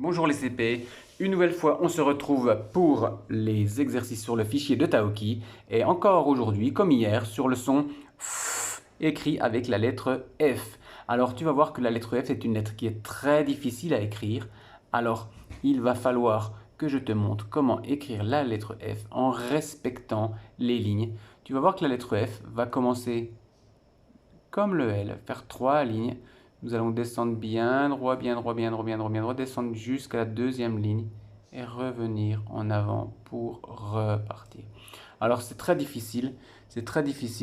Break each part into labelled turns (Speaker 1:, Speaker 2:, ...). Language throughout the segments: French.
Speaker 1: Bonjour les CP, une nouvelle fois on se retrouve pour les exercices sur le fichier de Taoki et encore aujourd'hui comme hier sur le son F écrit avec la lettre F. Alors tu vas voir que la lettre F est une lettre qui est très difficile à écrire, alors il va falloir que je te montre comment écrire la lettre F en respectant les lignes. Tu vas voir que la lettre F va commencer comme le L, faire 3 lignes. Nous allons descendre bien droit, bien droit, bien droit, bien droit, bien droit, descendre jusqu'à la deuxième ligne et revenir en avant pour repartir. Alors c'est très difficile,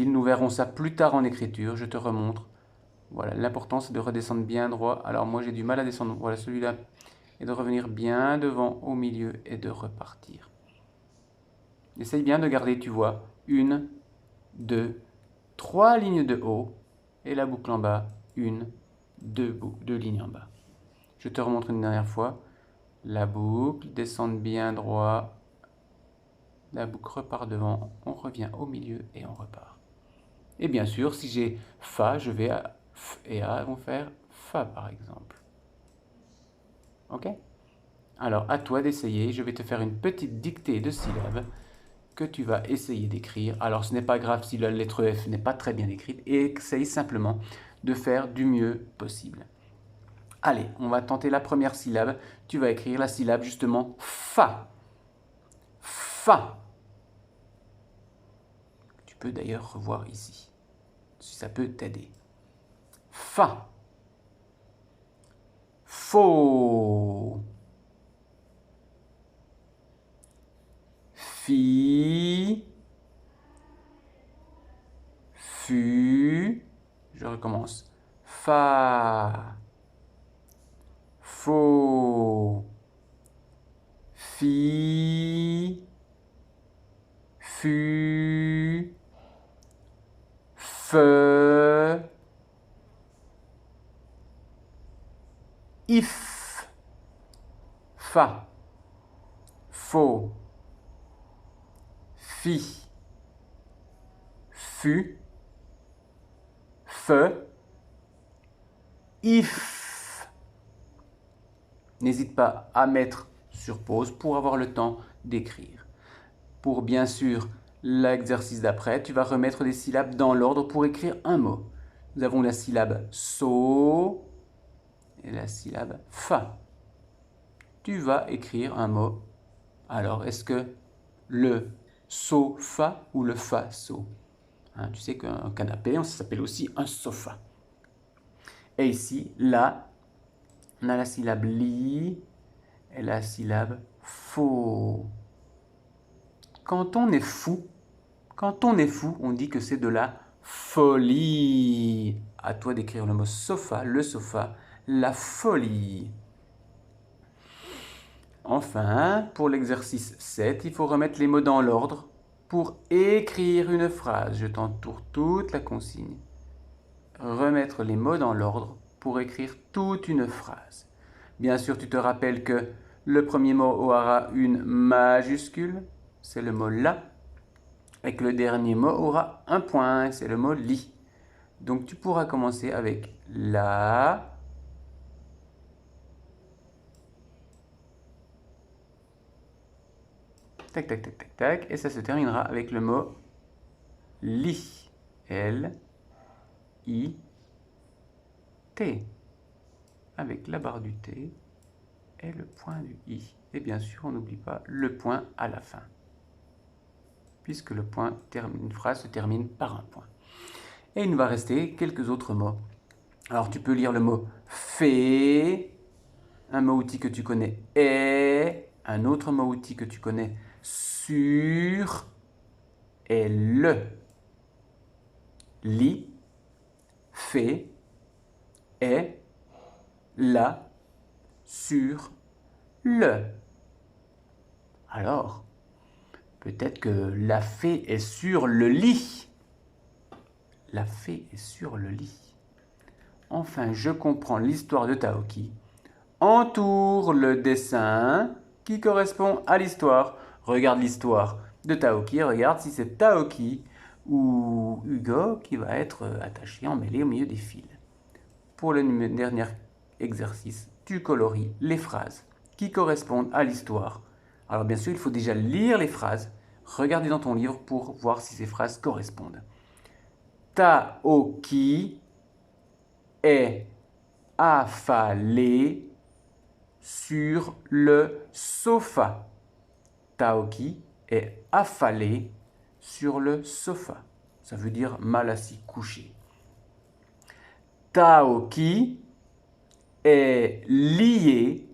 Speaker 1: nous verrons ça plus tard en écriture, je te remontre. Voilà, l'important c'est de redescendre bien droit. Alors moi j'ai du mal à descendre, voilà celui-là, et de revenir bien devant au milieu et de repartir. Essaye bien de garder, tu vois, 1, 2, 3 lignes de haut et la boucle en bas, 1, 2 lignes en bas. Je te remontre une dernière fois. La boucle, descendre bien droit. La boucle repart devant, on revient au milieu et on repart. Et bien sûr, si j'ai Fa, je vais à F et A vont faire Fa par exemple. Ok? Alors à toi d'essayer, je vais te faire une petite dictée de syllabes que tu vas essayer d'écrire. Alors ce n'est pas grave si la lettre F n'est pas très bien écrite, et essaye simplement de faire du mieux possible. Allez, on va tenter la première syllabe. Tu vas écrire la syllabe justement Fa. Fa. Tu peux d'ailleurs revoir ici, si ça peut t'aider. Fa. Faux. Fi. Fu. Je recommence. Fa. Faux. Fi. Fu. Fe. If. Fa. Faux. Fi. Fu. Fe. If. N'hésite pas à mettre sur pause pour avoir le temps d'écrire. Pour bien sûr l'exercice d'après, tu vas remettre des syllabes dans l'ordre pour écrire un mot. Nous avons la syllabe so et la syllabe fa. Tu vas écrire un mot. Alors, est-ce que le so-fa ou le fa-so? Hein, tu sais qu'un canapé, ça s'appelle aussi un sofa. Et ici, là, on a la syllabe li et la syllabe faux. Quand on est fou, on dit que c'est de la folie. À toi d'écrire le mot sofa, le sofa, la folie. Enfin, pour l'exercice 7, il faut remettre les mots dans l'ordre pour écrire une phrase. Je t'entoure toute la consigne. Remettre les mots dans l'ordre pour écrire toute une phrase. Bien sûr, tu te rappelles que le premier mot aura une majuscule, c'est le mot la, et que le dernier mot aura un point, c'est le mot li. Donc tu pourras commencer avec la, tac, tac, tac, tac, tac, et ça se terminera avec le mot li, L-I-T, avec la barre du T et le point du I. Et bien sûr, on n'oublie pas le point à la fin, puisque une phrase se termine par un point. Et il nous va rester quelques autres mots. Alors tu peux lire le mot fait, un mot-outil que tu connais est, un autre mot-outil que tu connais sur, et le. Li, fait, est, la, sur, le. Alors, peut-être que la fée est sur le lit. La fée est sur le lit. Enfin, je comprends l'histoire de Taoki. Entoure le dessin qui correspond à l'histoire. Regarde l'histoire de Taoki, regarde si c'est Taoki ou Hugo qui va être attaché, emmêlé au milieu des fils. Pour le dernier exercice, tu coloris les phrases qui correspondent à l'histoire. Alors bien sûr, il faut déjà lire les phrases, regarder dans ton livre pour voir si ces phrases correspondent. Taoki est affalé sur le sofa. Taoki est affalé sur le sofa. Ça veut dire mal assis, couché. Taoki est lié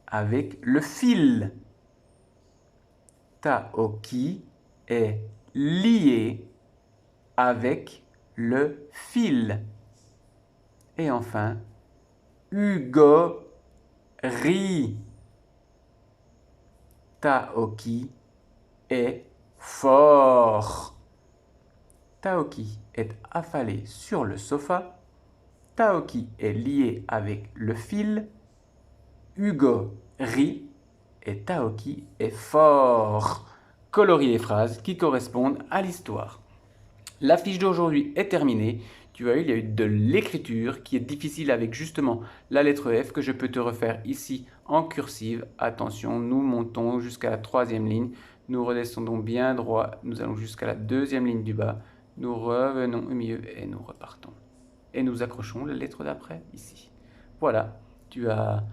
Speaker 1: avec le fil. Taoki est lié avec le fil. Et enfin, Hugo rit. Taoki est fort. Taoki est affalé sur le sofa. Taoki est lié avec le fil. Hugo rit et Taoki est fort. Colorie les phrases qui correspondent à l'histoire. La fiche d'aujourd'hui est terminée. Tu as eu, il y a eu de l'écriture qui est difficile avec justement la lettre F que je peux te refaire ici en cursive. Attention, nous montons jusqu'à la 3e ligne. Nous redescendons bien droit. Nous allons jusqu'à la 2e ligne du bas. Nous revenons au milieu et nous repartons. Et nous accrochons la lettre d'après ici. Voilà, tu as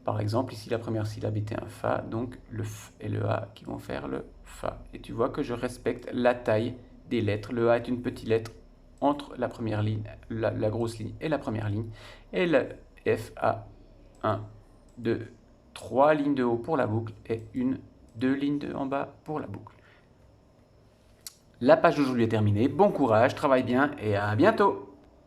Speaker 1: par exemple ici la première syllabe était un Fa, donc le F et le A qui vont faire le Fa. Et tu vois que je respecte la taille des lettres. Le A est une petite lettre entre la première ligne, la grosse ligne et la première ligne. Et le F a 1, 2, 3 lignes de haut pour la boucle et 1, 2 lignes en bas pour la boucle. La page d'aujourd'hui est terminée. Bon courage, travaille bien et à bientôt!